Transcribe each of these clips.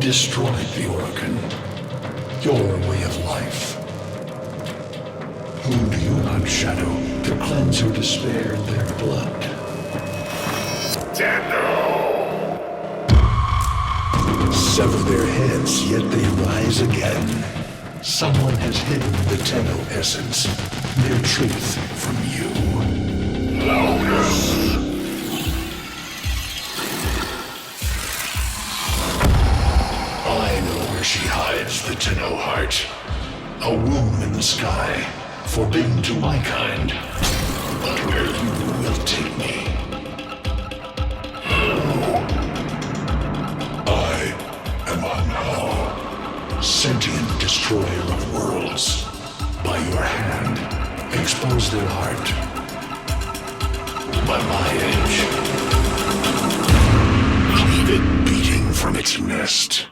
destroyed the organ, your way of life. Who do you hunt, Shadow, to cleanse your despair in their blood? Sever their heads, yet they rise again. Someone has hidden the Tenno essence, their truth from you. I know where she hides the Tenno heart. A womb in the sky, forbidden to my kind. But where you will take me. I am Anhao, sentient destroyer of worlds. By your hand, expose their heart. By my edge, leave it beating from its nest.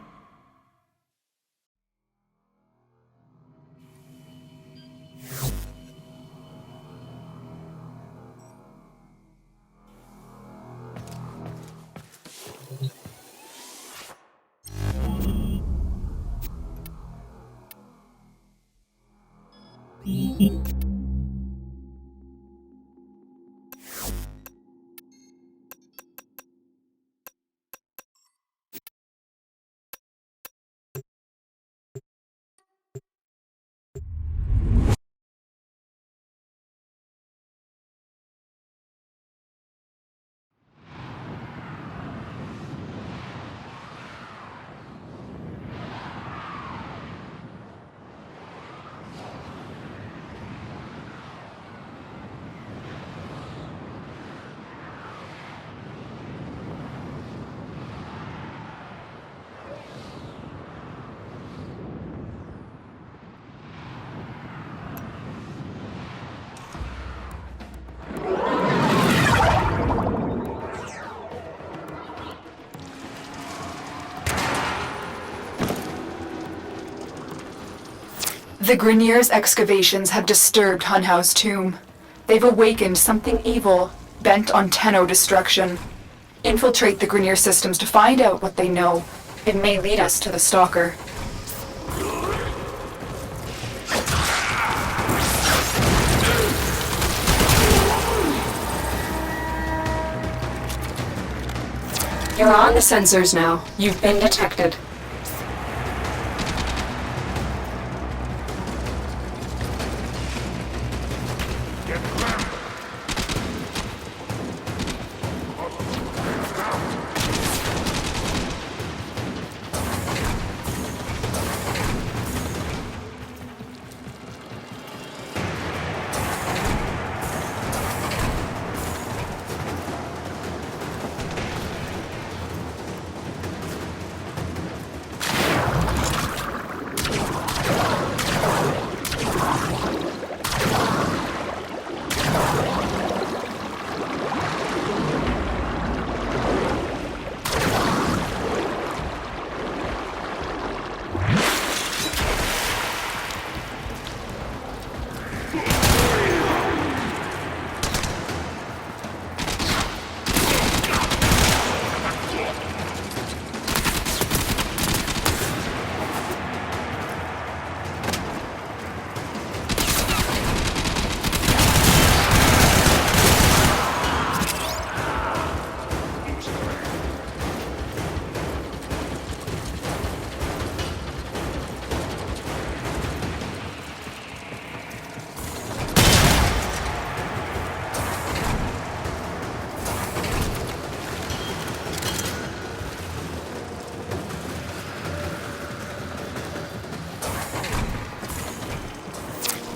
The Grineer's excavations have disturbed Hunhao's tomb. They've awakened something evil, bent on Tenno destruction. Infiltrate the Grineer systems to find out what they know. It may lead us to the Stalker. You're on the sensors now. You've been detected.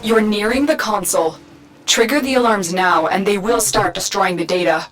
You're nearing the console. Trigger the alarms now, and they will start destroying the data.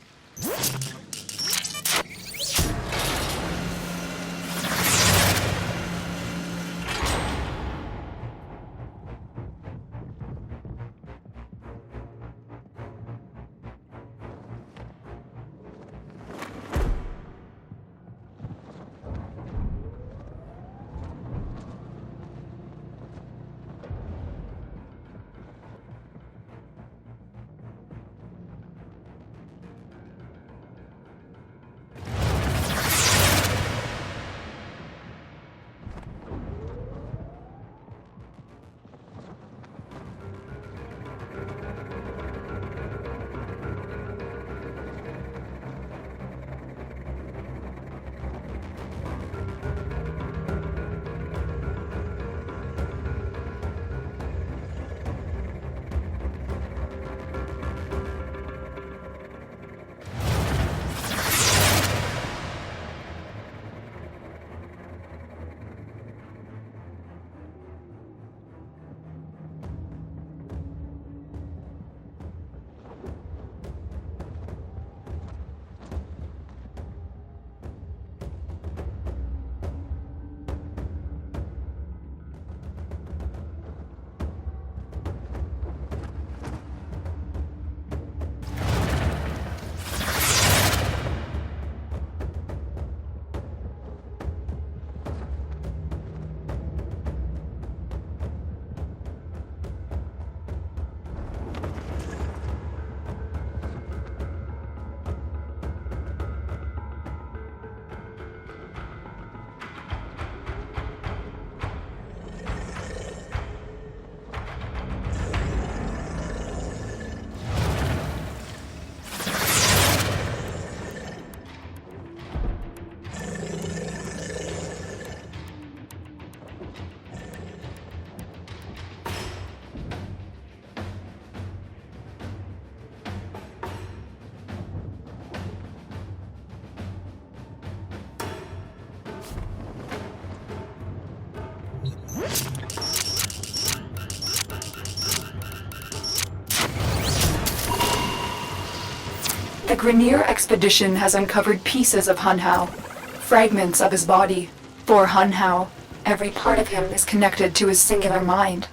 The Grenier expedition has uncovered pieces of Hun Hao, fragments of his body. For Hun Hao, every part of him is connected to his singular mind.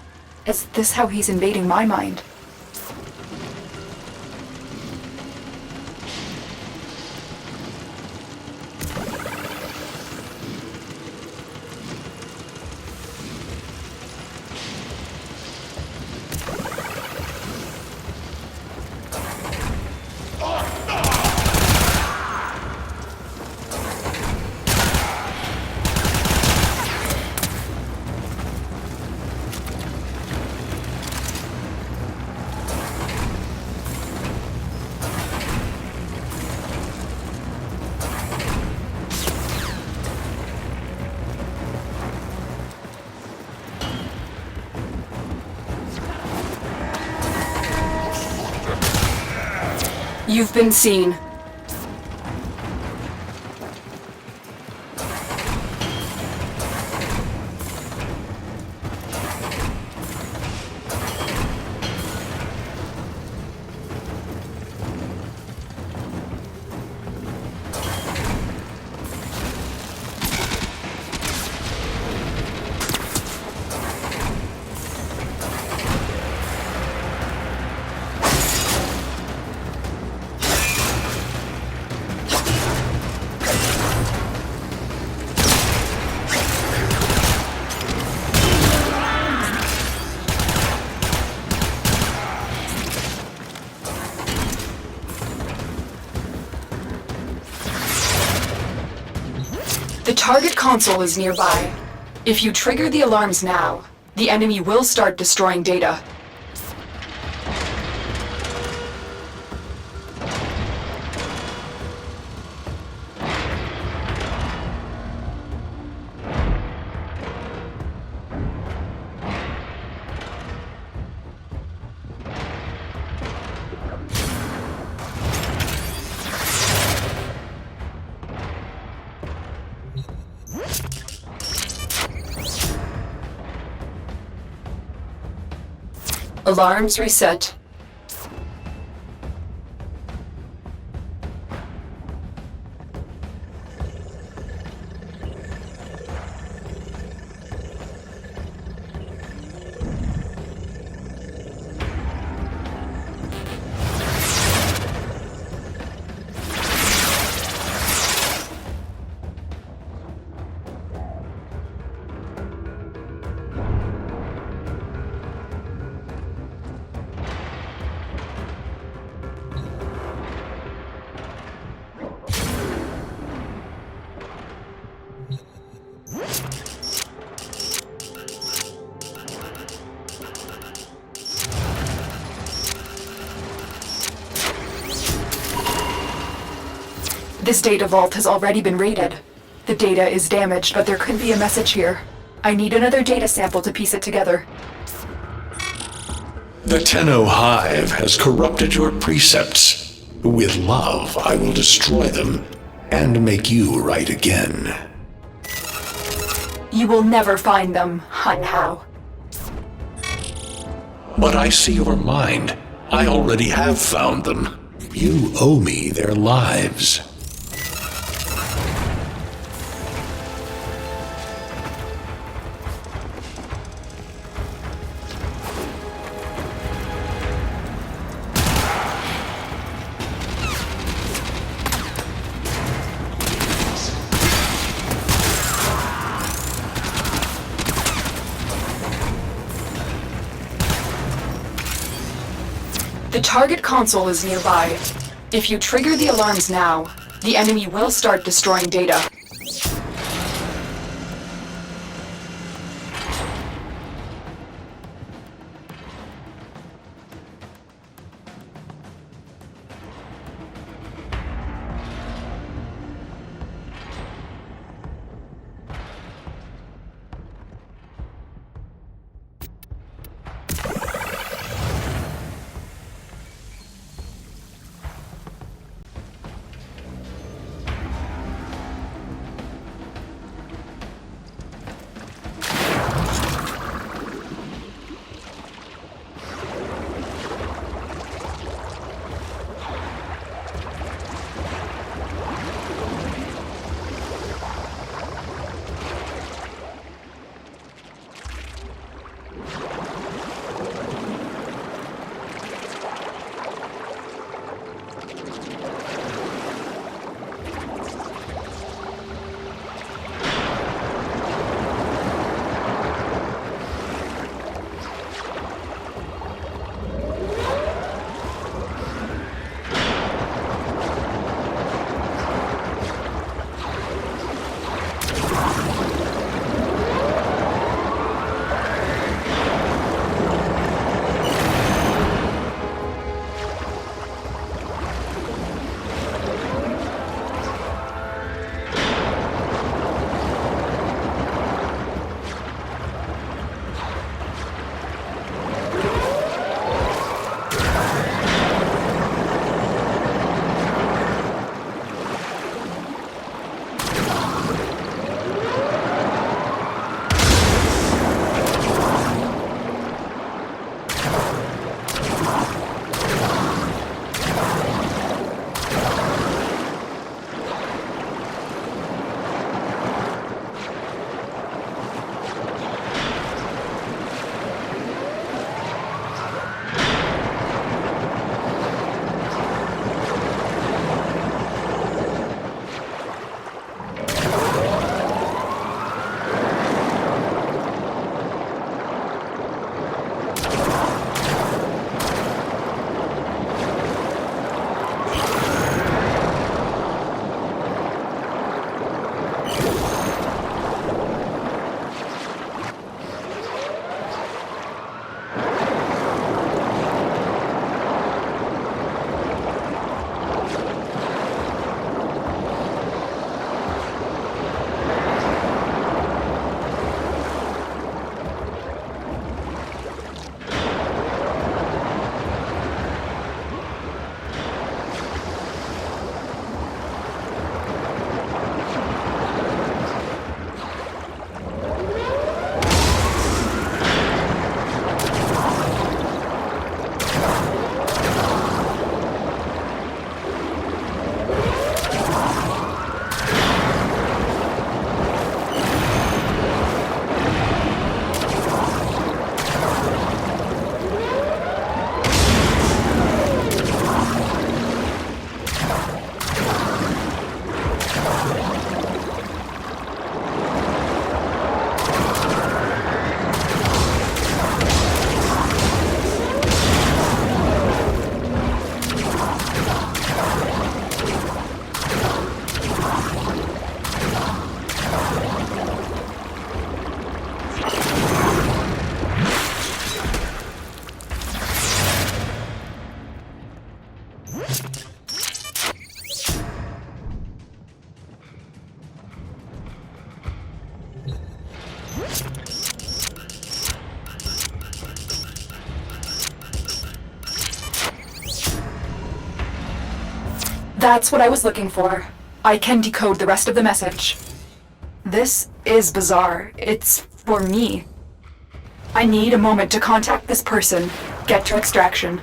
Is this how he's invading my mind? You've been seen. The target console is nearby. If you trigger the alarms now, the enemy will start destroying data. Alarms reset. This data vault has already been raided. The data is damaged, but there could be a message here. I need another data sample to piece it together. The Tenno Hive has corrupted your precepts. With love, I will destroy them and make you right again. You will never find them, Hun Hao. But I see your mind. I already have found them. You owe me their lives. The target console is nearby. If you trigger the alarms now, the enemy will start destroying data. That's what I was looking for. I can decode the rest of the message. This is bizarre. It's for me. I need a moment to contact this person, get to extraction.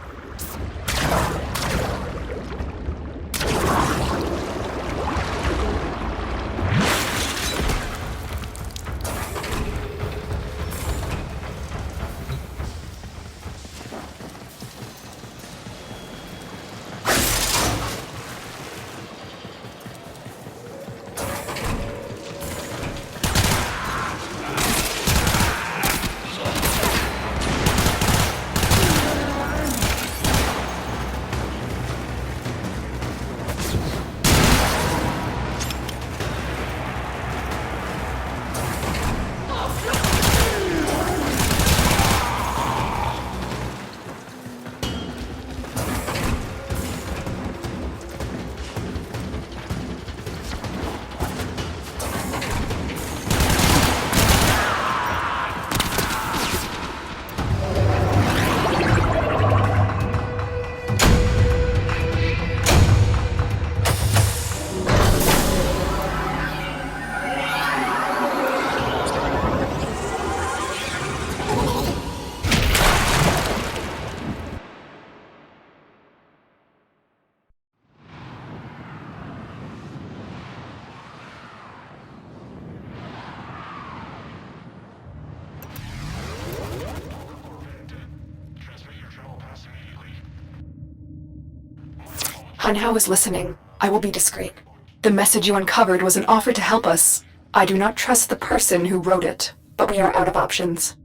Hanhao is listening. I will be discreet. The message you uncovered was an offer to help us. I do not trust the person who wrote it, but we are out of options.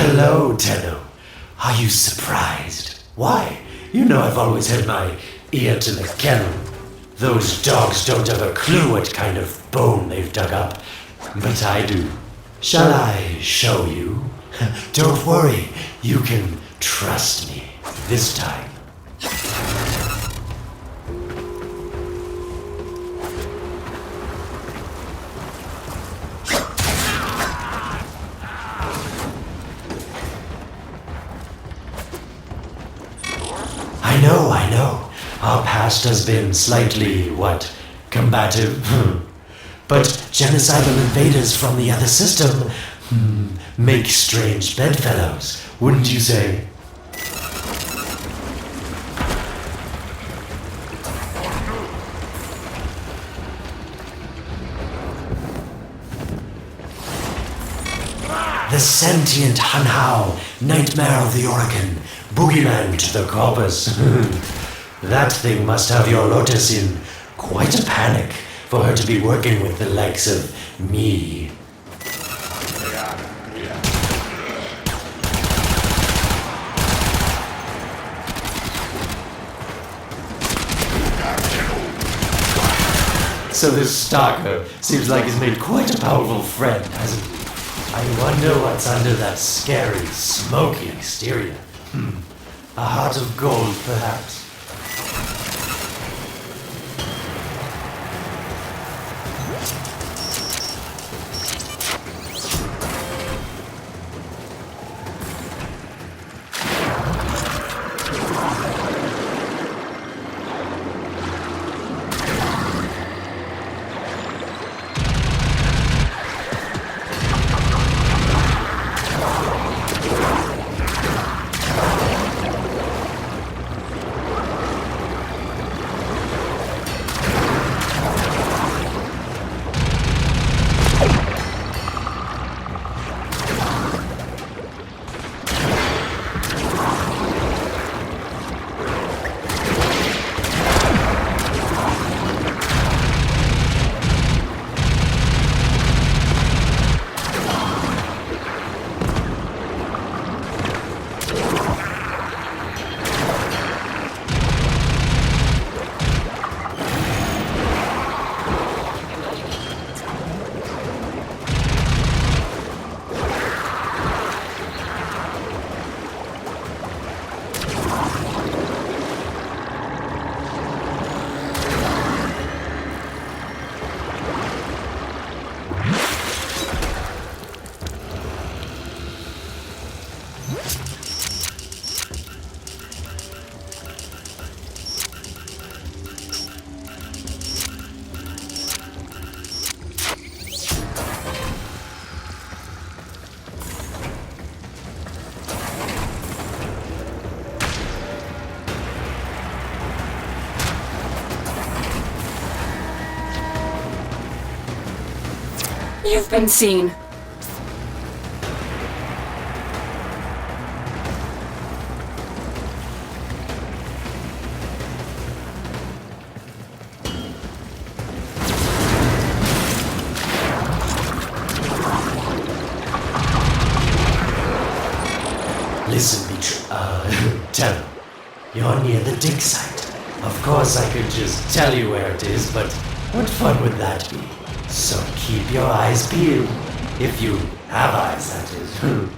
Hello, Tenno. Are you surprised? Why? You know I've always had my ear to the kennel. Those dogs don't have a clue what kind of bone they've dug up, but I do. Shall I show you? Don't worry, you can trust me this time. I know. Our past has been slightly, combative? But genocidal invaders from the other system make strange bedfellows, wouldn't you say? The sentient Hanhao, nightmare of the Oregon, boogeyman to the corpus. That thing must have your Lotus in quite a panic for her to be working with the likes of me. So this stalker seems like he's made quite a powerful friend, hasn't he? I wonder what's under that scary, smoky exterior. A heart of gold, perhaps. You've been seen. Listen, Terra, you're near the dig site. Of course I could just tell you where it is, but what fun would that be? So keep your eyes peeled. If you have eyes, that is.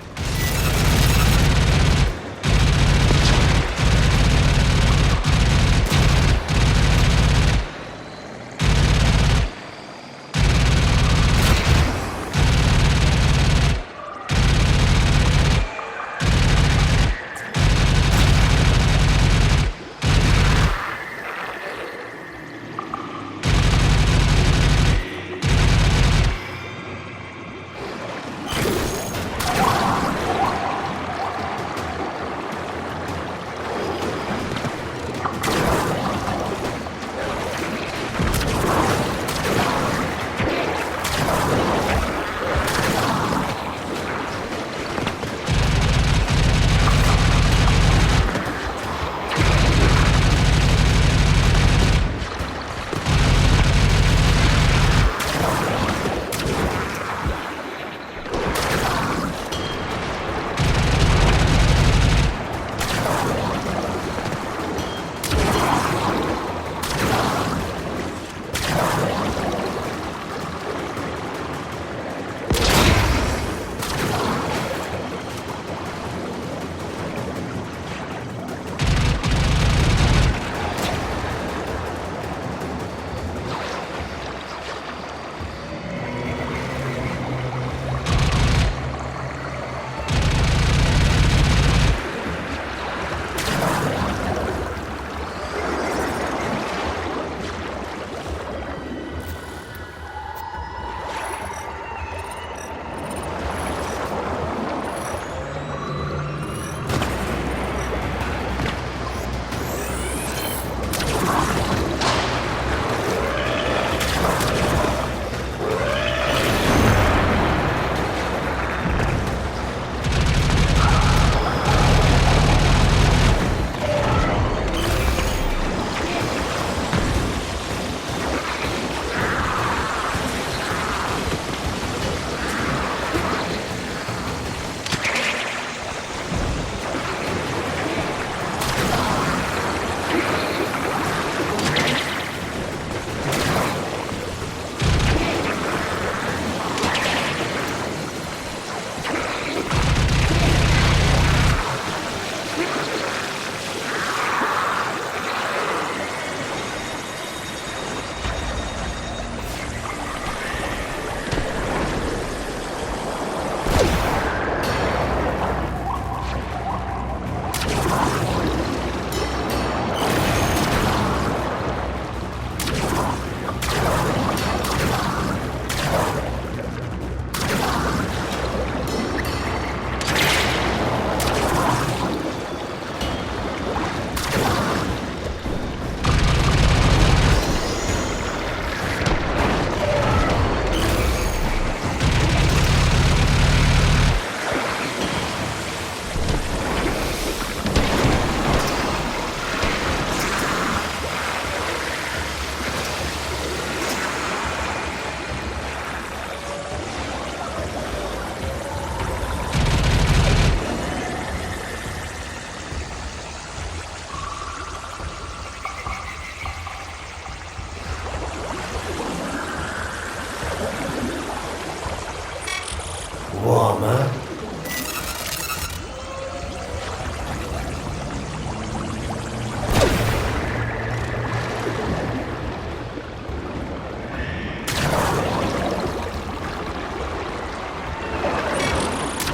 Warmer.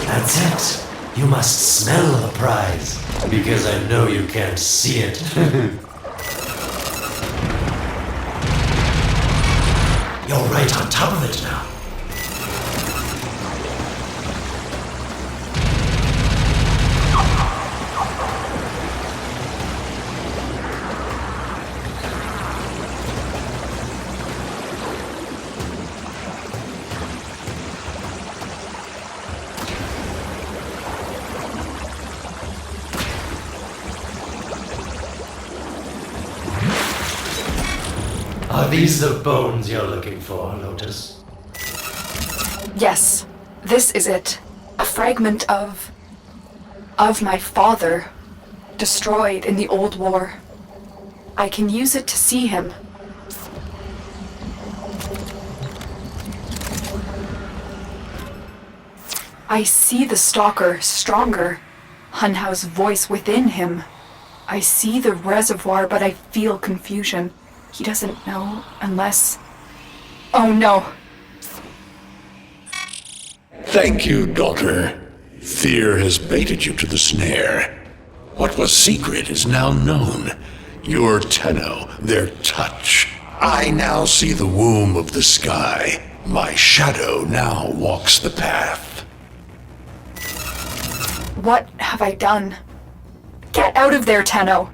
That's it. You must smell the prize, because I know you can't see it. You're right on top of it now. Are these the bones you're looking for, Lotus? Yes, this is it. A fragment of my father, destroyed in the old war. I can use it to see him. I see the stalker stronger. Hunhow's voice within him. I see the reservoir, but I feel confusion. He doesn't know unless... Oh no! Thank you, daughter. Fear has baited you to the snare. What was secret is now known. Your Tenno, their touch. I now see the womb of the sky. My shadow now walks the path. What have I done? Get out of there, Tenno!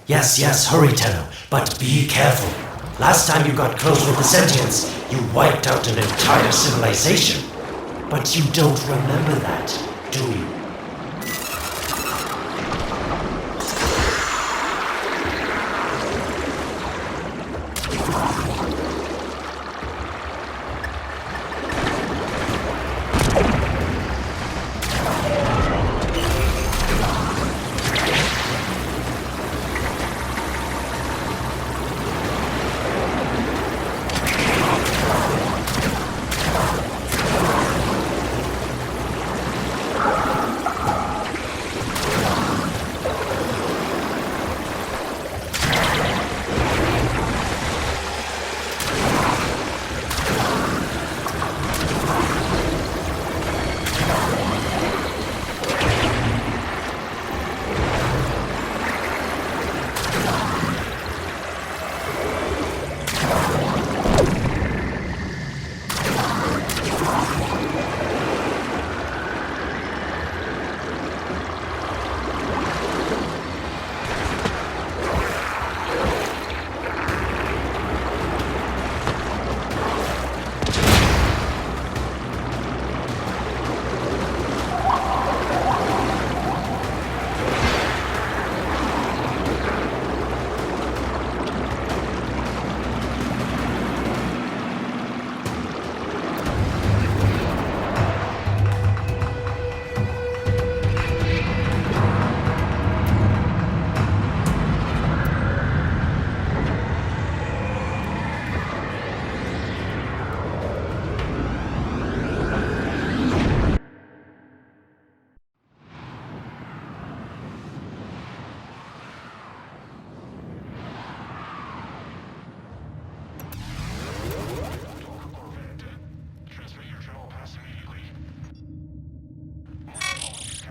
Yes, hurry, Tenno, but be careful. Last time you got close with the sentients, you wiped out an entire civilization. But you don't remember that, do you?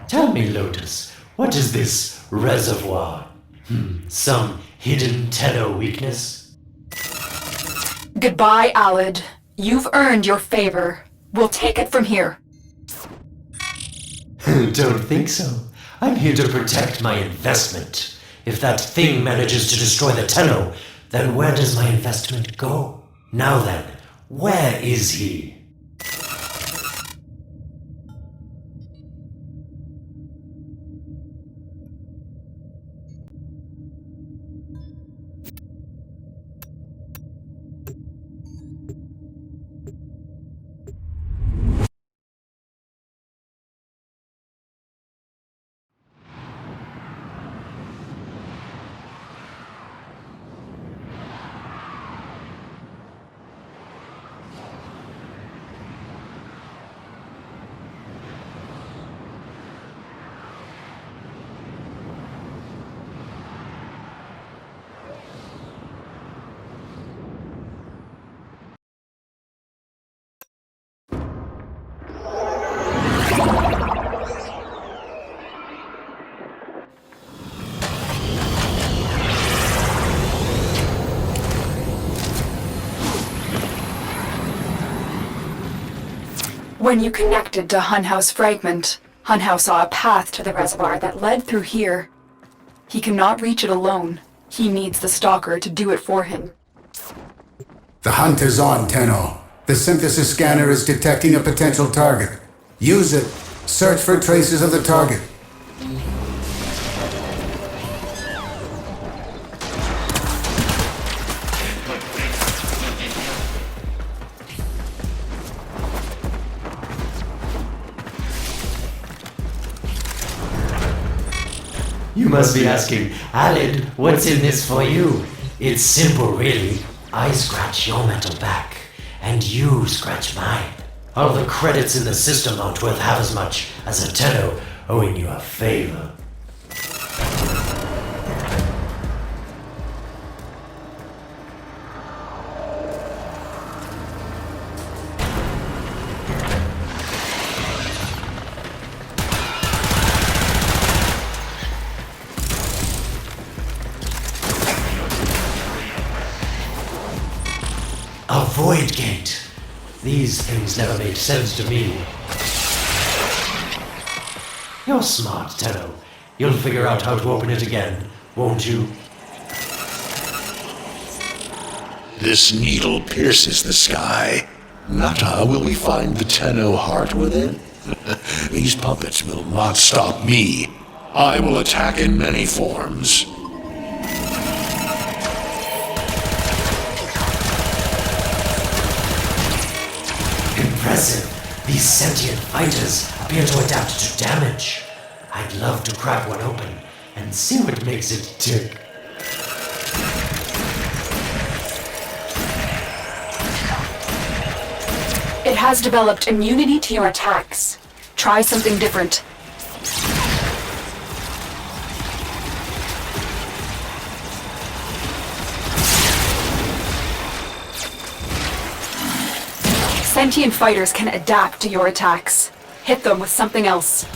Tell me, Lotus, what is this reservoir? Some hidden Tenno weakness? Goodbye, Alid. You've earned your favor. We'll take it from here. Don't think so. I'm here to protect my investment. If that thing manages to destroy the Tenno, then where does my investment go? Now then, where is he? When you connected to Hunhow's fragment, Hunhow saw a path to the reservoir that led through here. He cannot reach it alone. He needs the Stalker to do it for him. The hunt is on, Tenno. The synthesis scanner is detecting a potential target. Use it. Search for traces of the target. must be asking, Alid, what's in this for you? It's simple, really. I scratch your metal back, and you scratch mine. All the credits in the system aren't worth half as much as a tenno owing you a favor. A void gate. These things never made sense to me. You're smart, Tenno. You'll figure out how to open it again, won't you? This needle pierces the sky. Nata, will we find the Tenno heart within? These puppets will not stop me. I will attack in many forms. Impressive. These sentient fighters appear to adapt to damage. I'd love to crack one open and see what makes it tick. It has developed immunity to your attacks. Try something different. Sentient fighters can adapt to your attacks. Hit them with something else.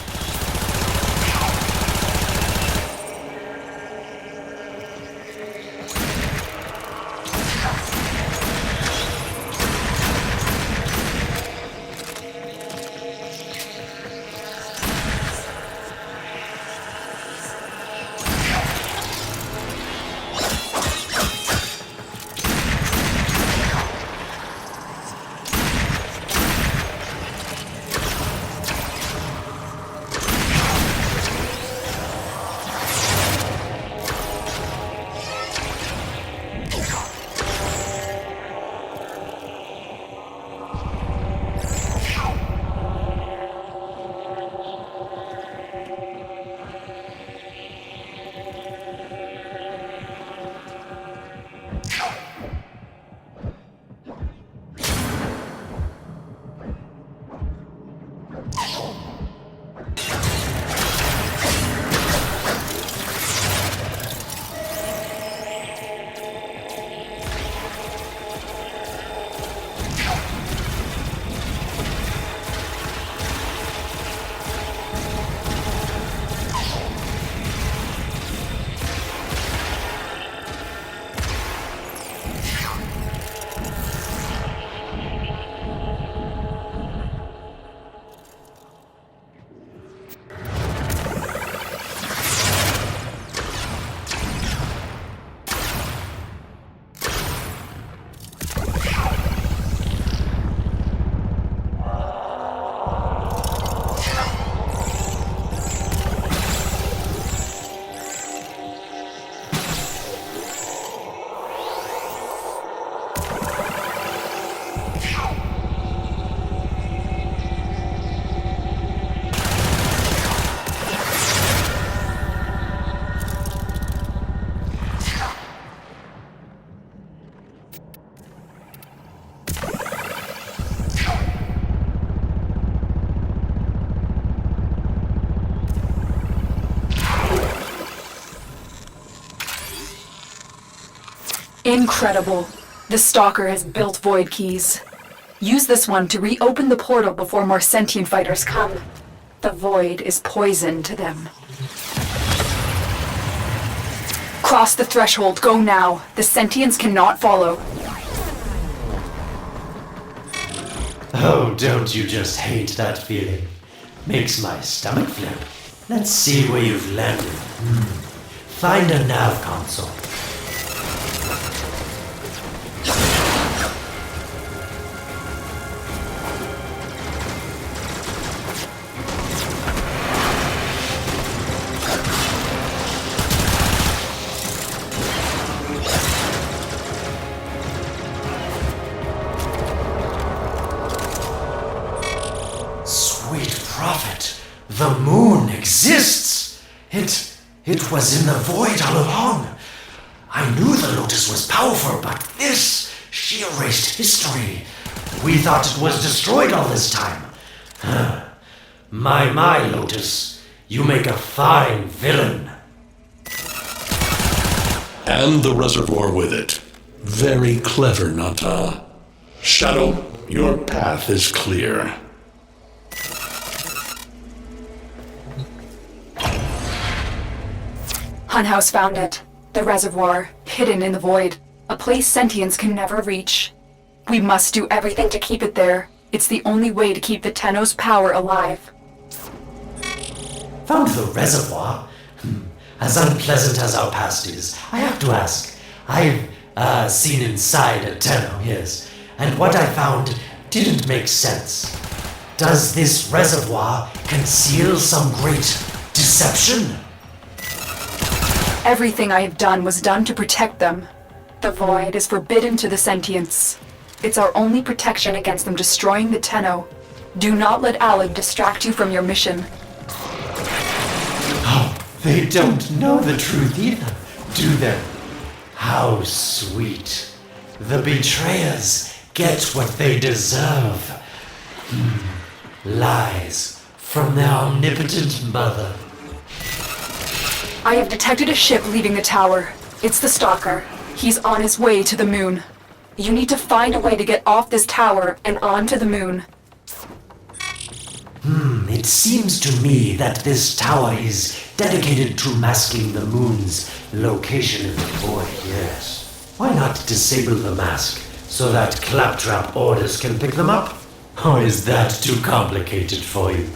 Incredible. The Stalker has built void keys. Use this one to reopen the portal before more sentient fighters come. The void is poison to them. Cross the threshold. Go now. The sentients cannot follow. Oh, don't you just hate that feeling? Makes my stomach flip. Let's see where you've landed. Find a nav console. Sweet prophet, the moon exists! It was in the void all along. I knew the Lotus was powerful, but this, she erased history. We thought it was destroyed all this time. My, Lotus, you make a fine villain. And the reservoir with it. Very clever, Nata. Shadow, your path is clear. Hunhouse found it. The reservoir, hidden in the void. A place sentience can never reach. We must do everything to keep it there. It's the only way to keep the Tenno's power alive. Found the reservoir? As unpleasant as our past is, I have to ask. I've seen inside a Tenno, yes, and what I found didn't make sense. Does this reservoir conceal some great deception? Everything I have done was done to protect them. The void is forbidden to the sentients. It's our only protection against them destroying the Tenno. Do not let Alad distract you from your mission. Oh, they don't know the truth either, do they? How sweet. The betrayers get what they deserve. Lies from their omnipotent mother. I have detected a ship leaving the tower. It's the Stalker. He's on his way to the moon. You need to find a way to get off this tower and onto the moon. It seems to me that this tower is dedicated to masking the moon's location in the void, yes. Why not disable the mask so that claptrap orders can pick them up? Or is that too complicated for you?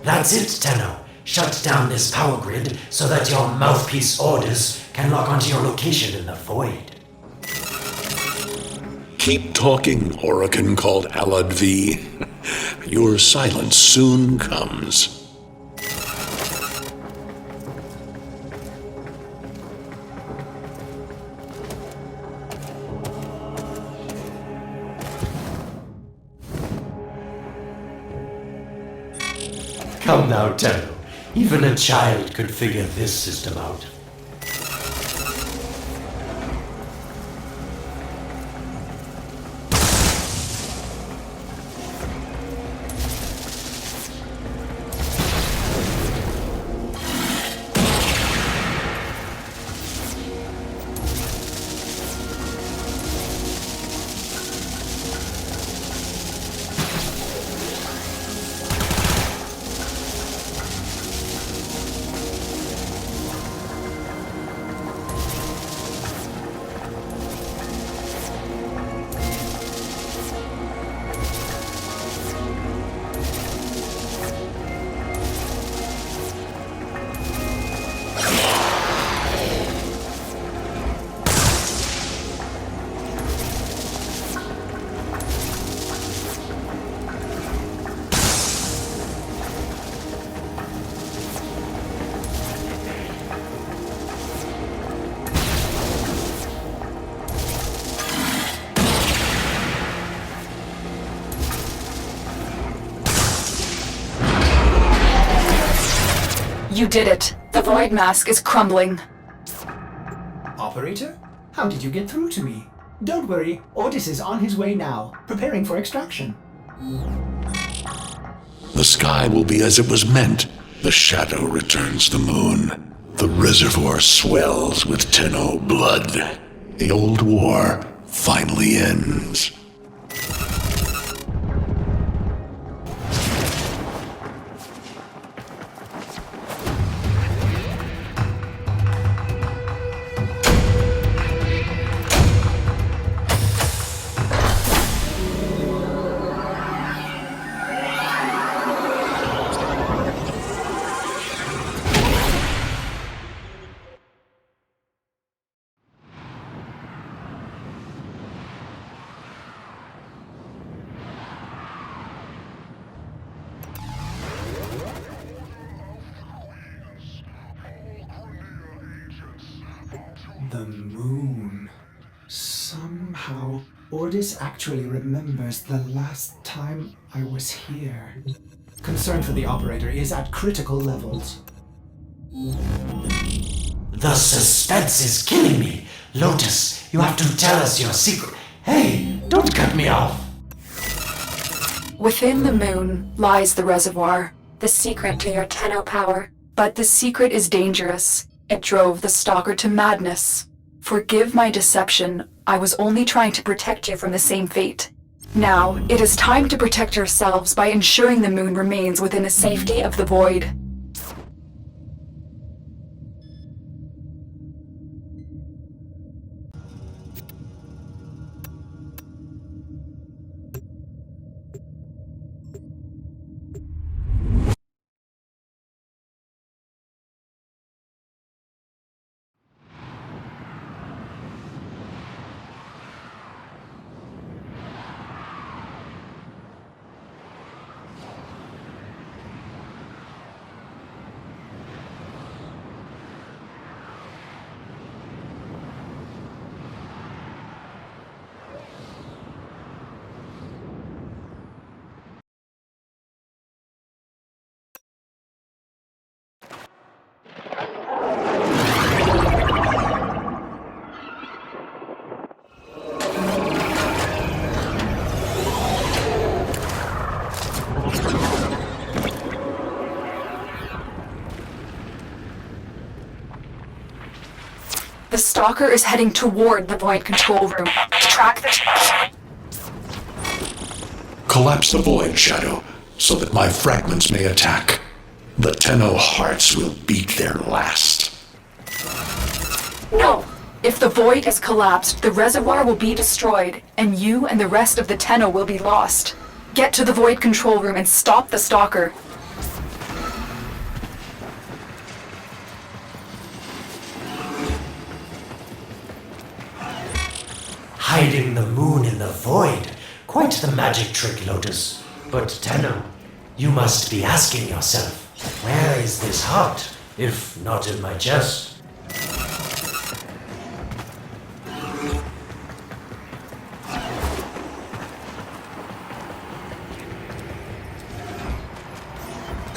That's it, Tenno. Shut down this power grid so that your mouthpiece orders can lock onto your location in the void. Keep talking, Orokin called Alad V. Your silence soon comes. Come now, Tenno. Even a child could figure this system out. You did it. The void mask is crumbling. Operator? How did you get through to me? Don't worry, Otis is on his way now, preparing for extraction. The sky will be as it was meant. The shadow returns the moon. The reservoir swells with Tenno blood. The old war finally ends. Ordis actually remembers the last time I was here. Concern for the operator is at critical levels. The suspense is killing me. Lotus, you have to tell us your secret. Hey, don't cut me off. Within the moon lies the reservoir, the secret to your Tenno power. But the secret is dangerous. It drove the Stalker to madness. Forgive my deception. I was only trying to protect you from the same fate. Now, it is time to protect yourselves by ensuring the moon remains within the safety of the void. The Stalker is heading toward the Void control room. Track the... Collapse the Void, Shadow, so that my fragments may attack. The Tenno hearts will beat their last. No! If the Void is collapsed, the reservoir will be destroyed, and you and the rest of the Tenno will be lost. Get to the Void control room and stop the Stalker. Hiding the moon in the void. Quite the magic trick, Lotus. But Tenno, you must be asking yourself, where is this heart, if not in my chest?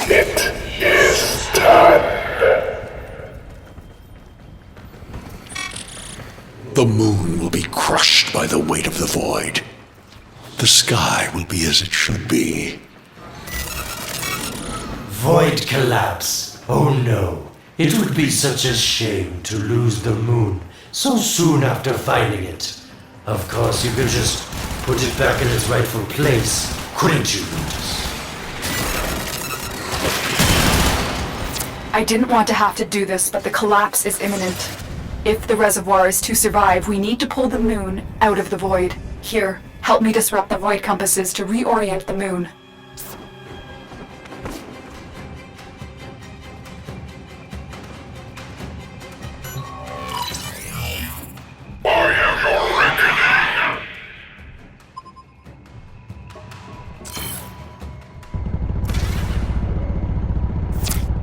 It is time. The moon will be crushed by the weight of the void. The sky will be as it should be. Void collapse. Oh no. It would be such a shame to lose the moon so soon after finding it. Of course, you could just put it back in its rightful place, couldn't you, Lotus? I didn't want to have to do this, but the collapse is imminent. If the reservoir is to survive, we need to pull the moon out of the void. Here, help me disrupt the void compasses to reorient the moon.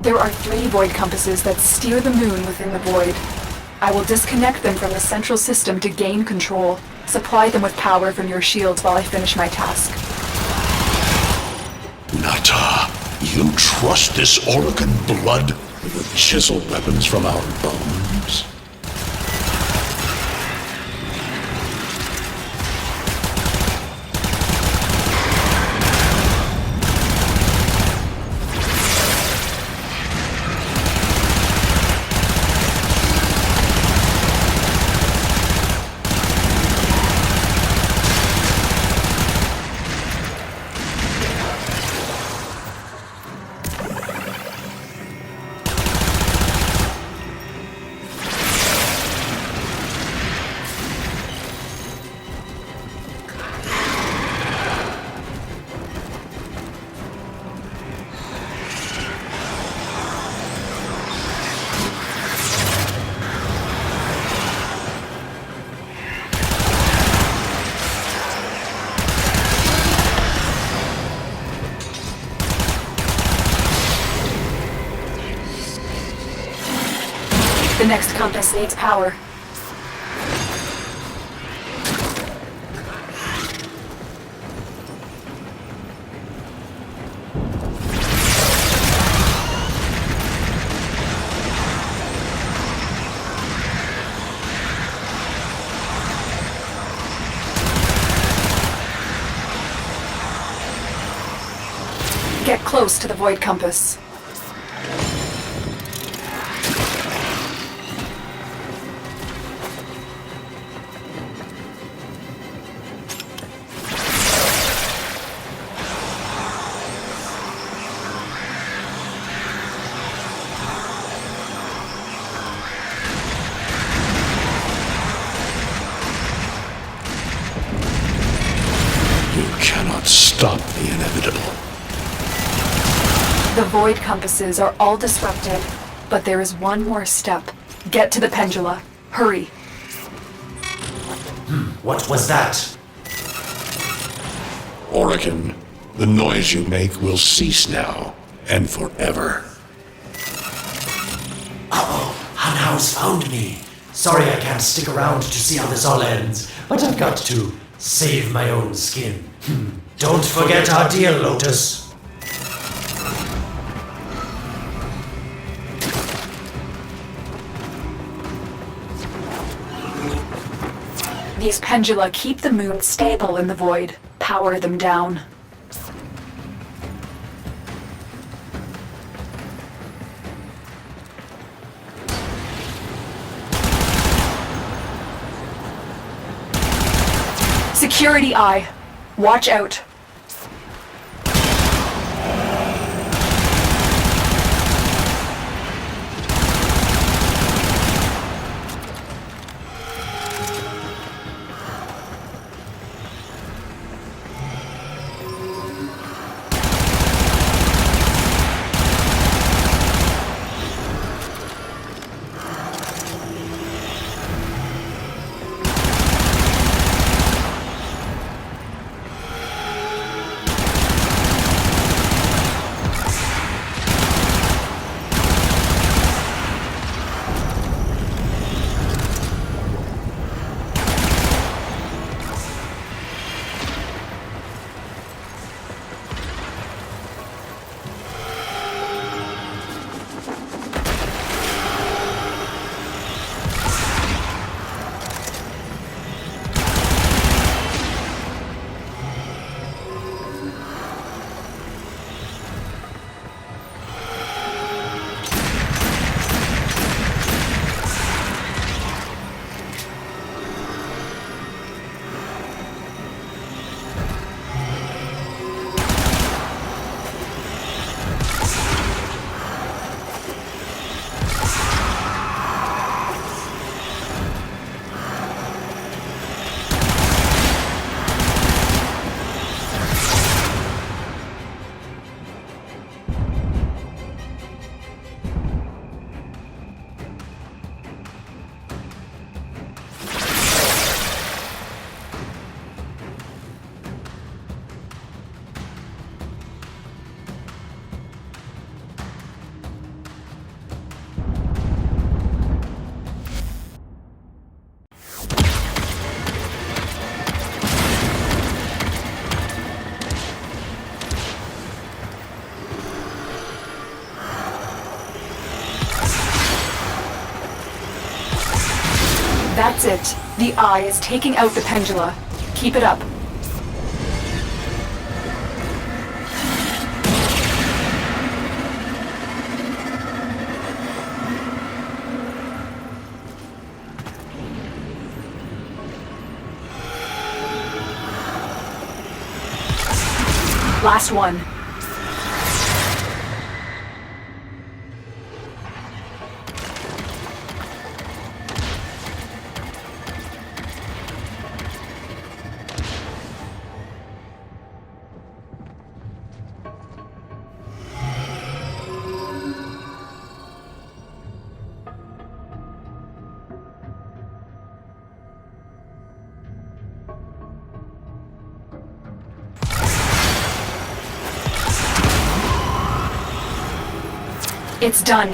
There are 3 void compasses that steer the moon within the void. I will disconnect them from the central system to gain control. Supply them with power from your shields while I finish my task. Nata, you trust this Orokin blood with chiseled weapons from our bones? The next compass needs power. Get close to the void compass. You cannot stop the inevitable. The void compasses are all disrupted, but there is one more step. Get to the pendula. Hurry. What was that? Oregon, the noise you make will cease now and forever. Hunhouse found me. Sorry I can't stick around to see how this all ends, but I've got to save my own skin. Don't forget our deal, Lotus. These pendula keep the moon stable in the void. Power them down. Security eye. Watch out. That's it. The eye is taking out the pendula. Keep it up. Last one. It's done.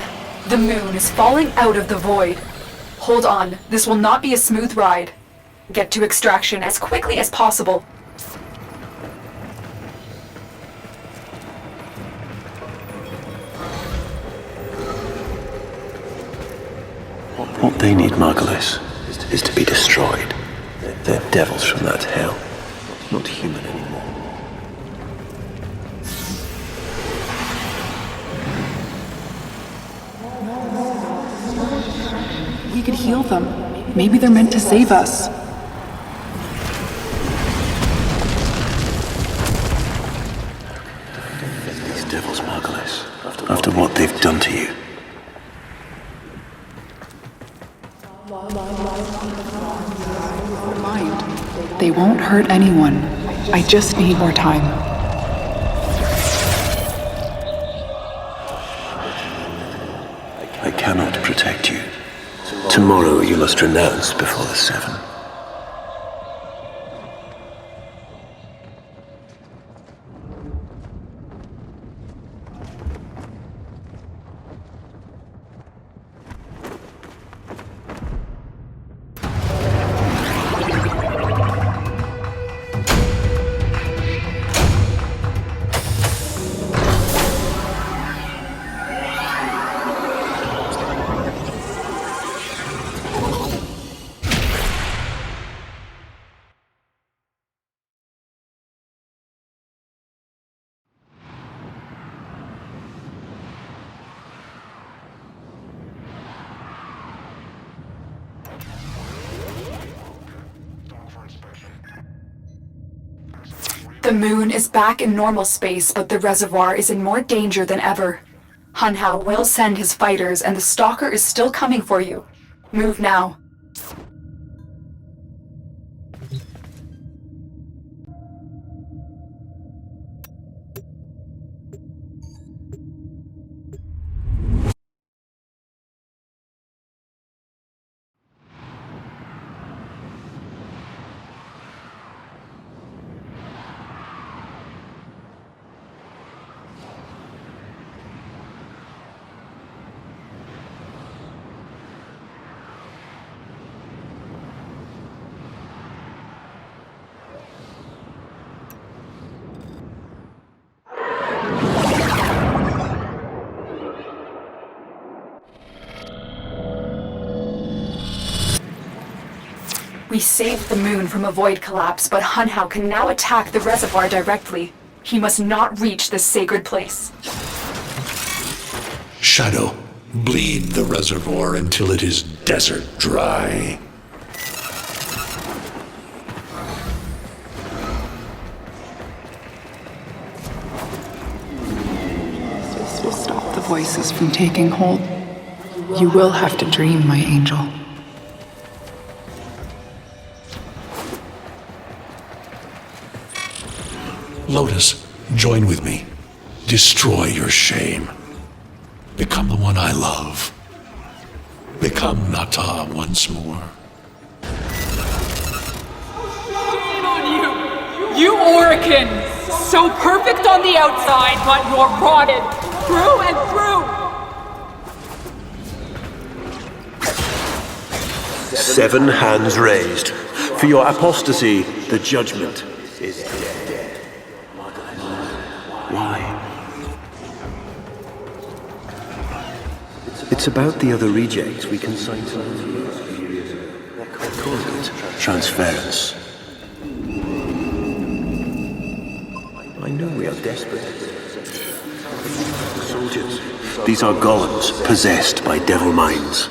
The moon is falling out of the void. Hold on, this will not be a smooth ride. Get to extraction as quickly as possible. What they need, Margulis, is to be destroyed. They're devils from that hell, not human anymore. them. Maybe they're meant to save us. These devils, Margulis, after what they've done to you. Never mind. They won't hurt anyone. I just need more time. I cannot protect you. Tomorrow you must renounce before the Seven. The moon is back in normal space, but the reservoir is in more danger than ever. Hun Hao will send his fighters, and the Stalker is still coming for you. Move now. We saved the moon from a void collapse, but Hun Hao can now attack the reservoir directly. He must not reach this sacred place. Shadow, bleed the reservoir until it is desert dry. This will stop the voices from taking hold. You will have to dream, my angel. Lotus, join with me. Destroy your shame. Become the one I love. Become Nata once more. Shame on you! You Oricans! So perfect on the outside, but you're rotted through and through! Seven hands raised. For your apostasy, the judgment is dead. Why? It's about the other rejects we consigned to They're called it transference. I know we are desperate. Soldiers. These are golems possessed by devil minds.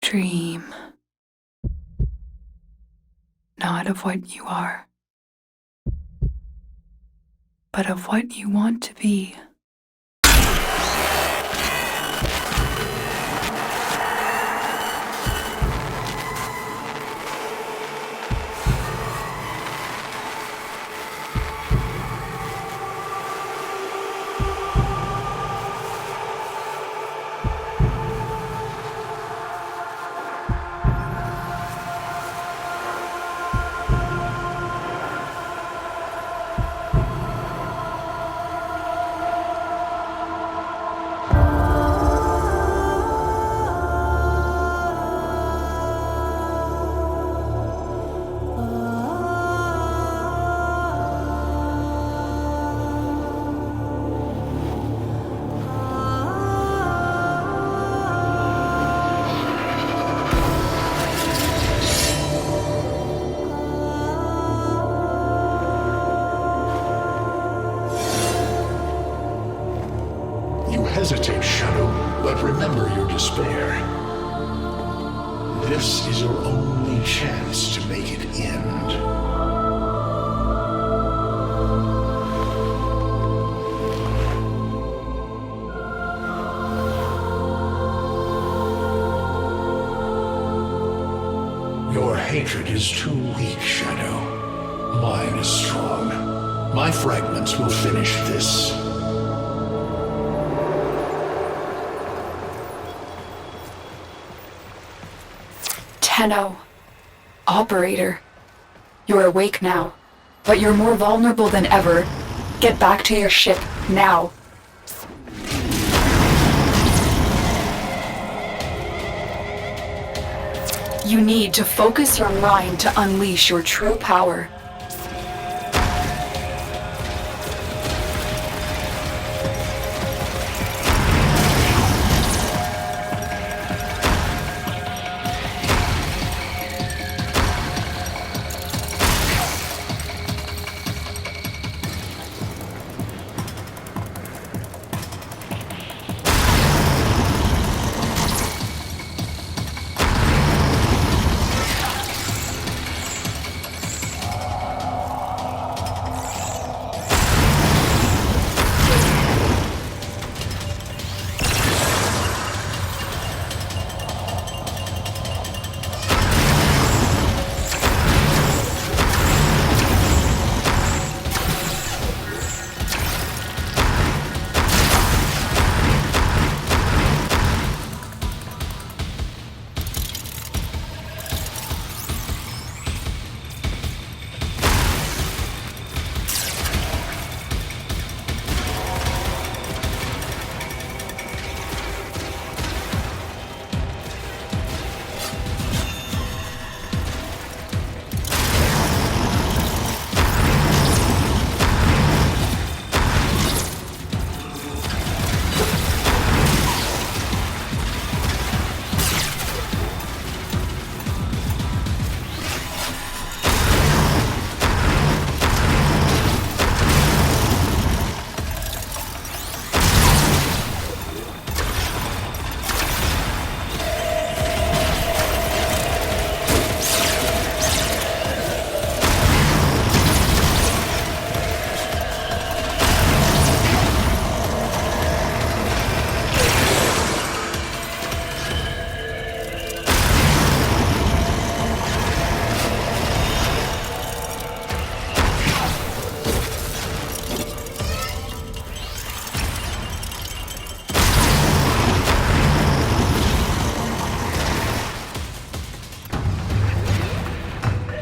dream. Not of what you are, but of what you want to be. You hesitate, Shadow, but remember your despair. This is your only chance to make it end. Your hatred is too weak, Shadow. Mine is strong. My fragments will finish this. Tenno. Operator. You're awake now, but you're more vulnerable than ever. Get back to your ship, now. You need to focus your mind to unleash your true power.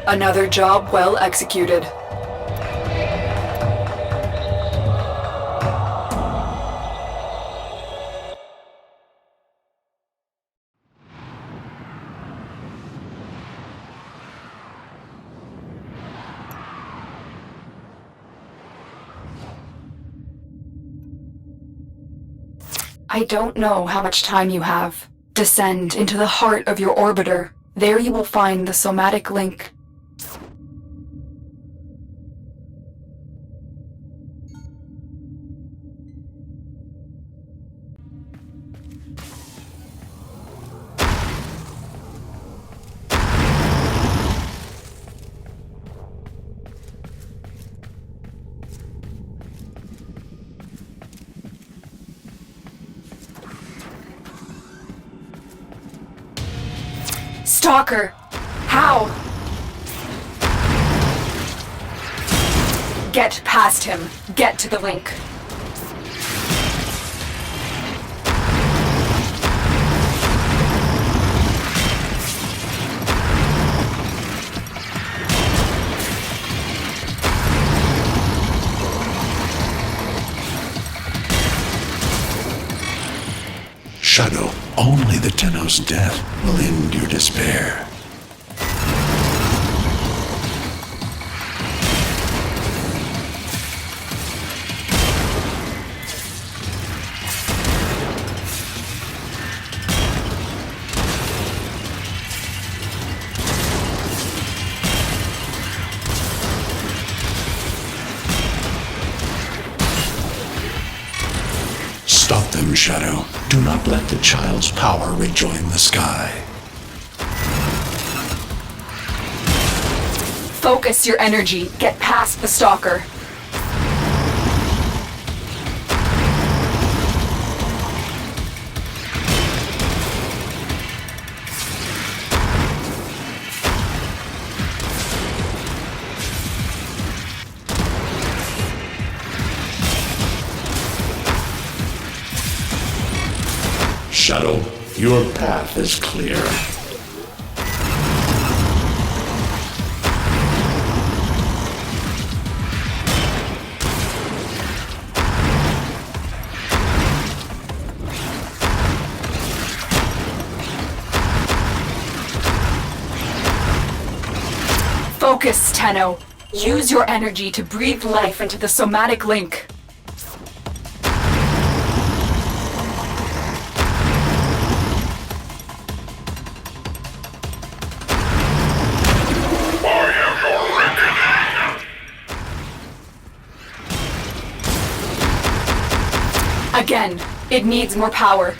Another job well executed. I don't know how much time you have. Descend into the heart of your orbiter. There you will find the somatic link. Stalker! How? Get past him. Get to the link. Shadow, only the Tenno's death will end your despair. Stop them, Shadow. Do not let the child's power rejoin the sky. Focus your energy. Get past the Stalker. Shadow, your path is clear. Focus, Tenno. Use your energy to breathe life into the somatic link. Again, it needs more power.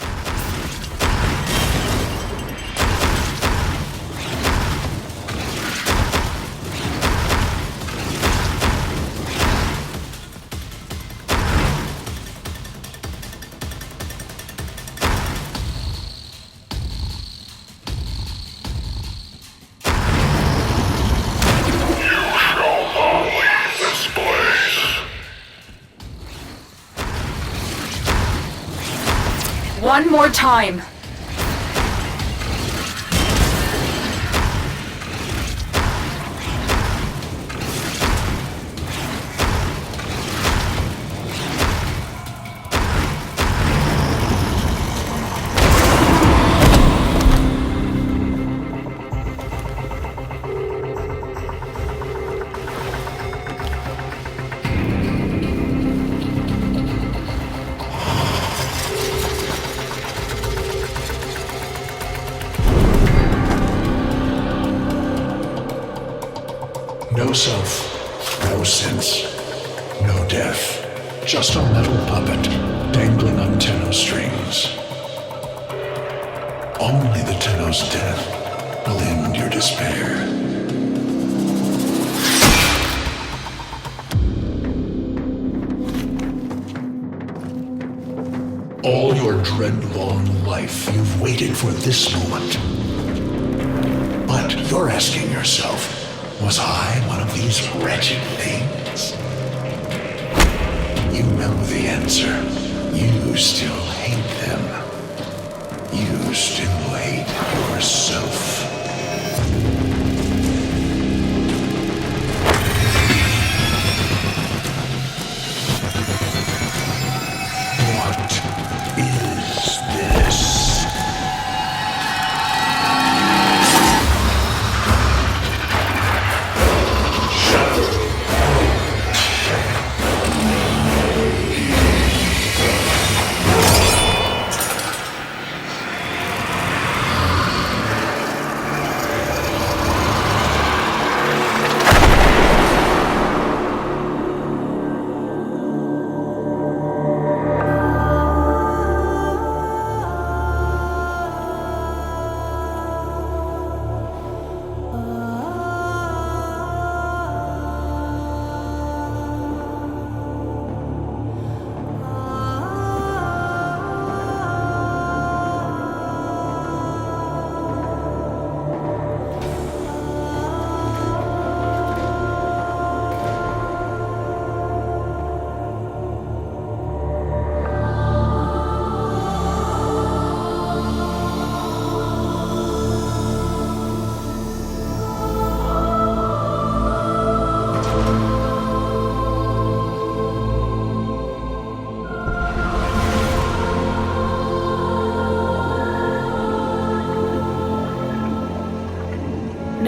One more time. No self, no sense, no death. Just a metal puppet dangling on Tenno strings. Only the Tenno's death will end your despair. All your dread-long life, you've waited for this moment. But you're asking yourself, was I one of these wretched things? You know the answer. You still hate them. You still hate yourself. What is this?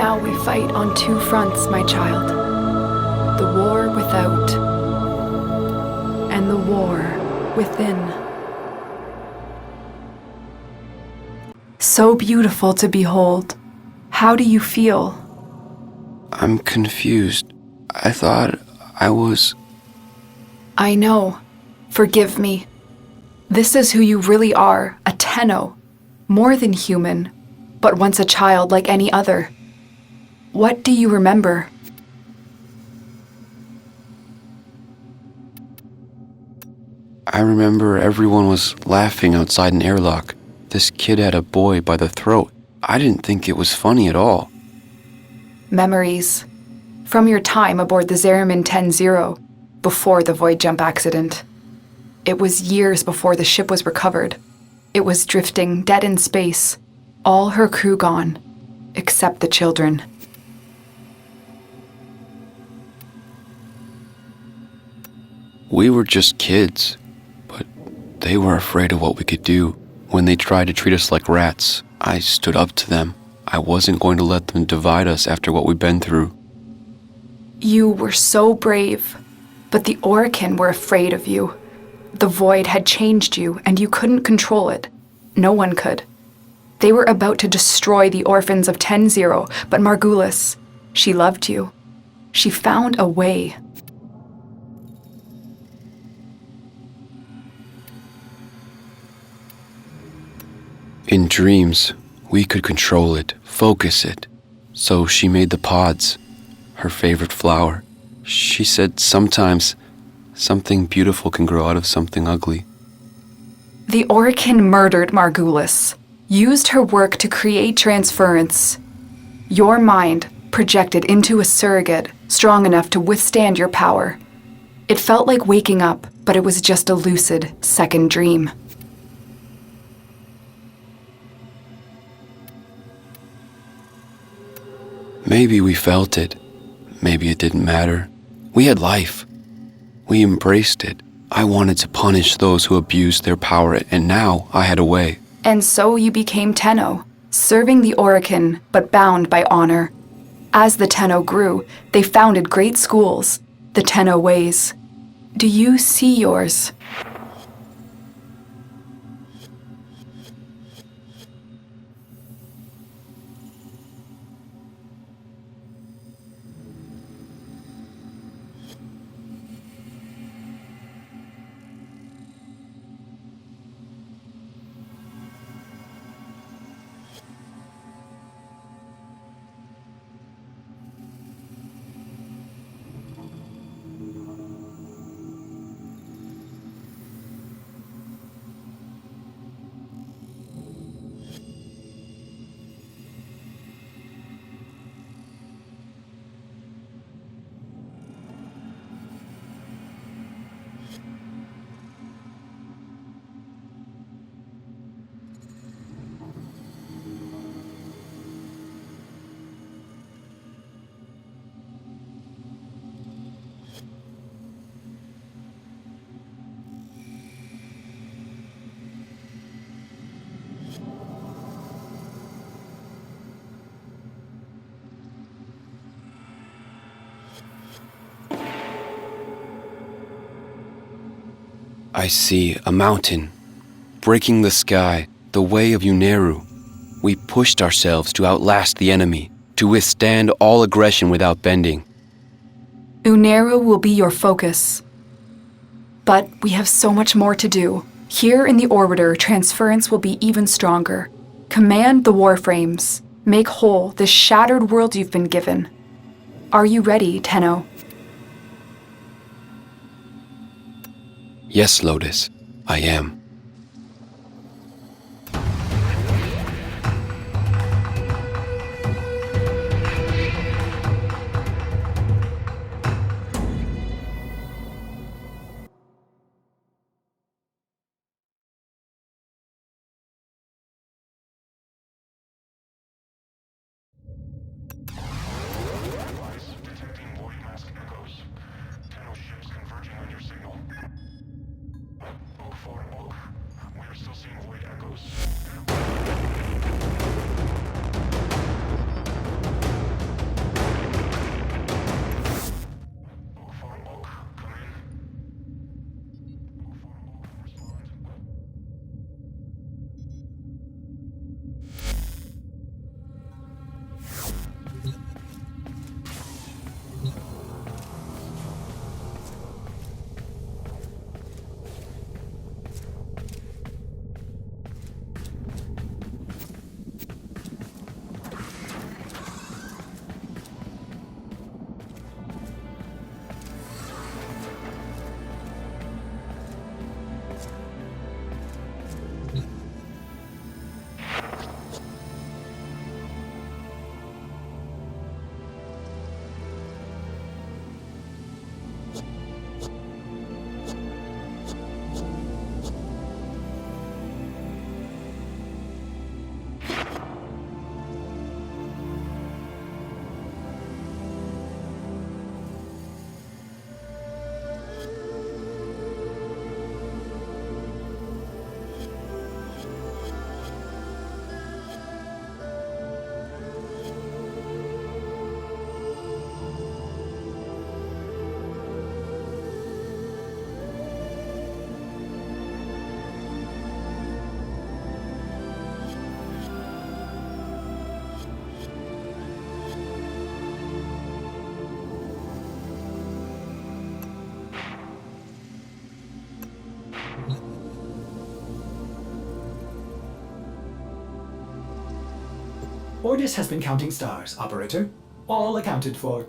Now we fight on two fronts, my child. The war without, and the war within. So beautiful to behold. How do you feel? I'm confused. I thought I was... I know. Forgive me. This is who you really are, a Tenno. More than human, but once a child like any other. What do you remember? I remember everyone was laughing outside an airlock. This kid had a boy by the throat. I didn't think it was funny at all. Memories. From your time aboard the Zariman 10-0, before the void jump accident. It was years before the ship was recovered. It was drifting dead in space. All her crew gone, except the children. We were just kids, but they were afraid of what we could do. When they tried to treat us like rats, I stood up to them. I wasn't going to let them divide us after what we've been through. You were so brave, but the Orokin were afraid of you. The void had changed you, and you couldn't control it. No one could. They were about to destroy the orphans of 10-0, but Margulis, she loved you. She found a way. In dreams, we could control it, focus it. So she made the pods, her favorite flower. She said sometimes something beautiful can grow out of something ugly. The Orokin murdered Margulis, used her work to create transference. Your mind projected into a surrogate strong enough to withstand your power. It felt like waking up, but it was just a lucid second dream. Maybe we felt it. Maybe it didn't matter. We had life. We embraced it. I wanted to punish those who abused their power, and now I had a way. And so you became Tenno, serving the Orokin, but bound by honor. As the Tenno grew, they founded great schools, the Tenno ways. Do you see yours? I see a mountain, breaking the sky, the way of Uneru. We pushed ourselves to outlast the enemy, to withstand all aggression without bending. Uneru will be your focus. But we have so much more to do. Here in the Orbiter, transference will be even stronger. Command the Warframes. Make whole this shattered world you've been given. Are you ready, Tenno? Yes, Lotus, I am. Tenno ships converging on your signal. Move forward. Ordis has been counting stars, operator. All accounted for.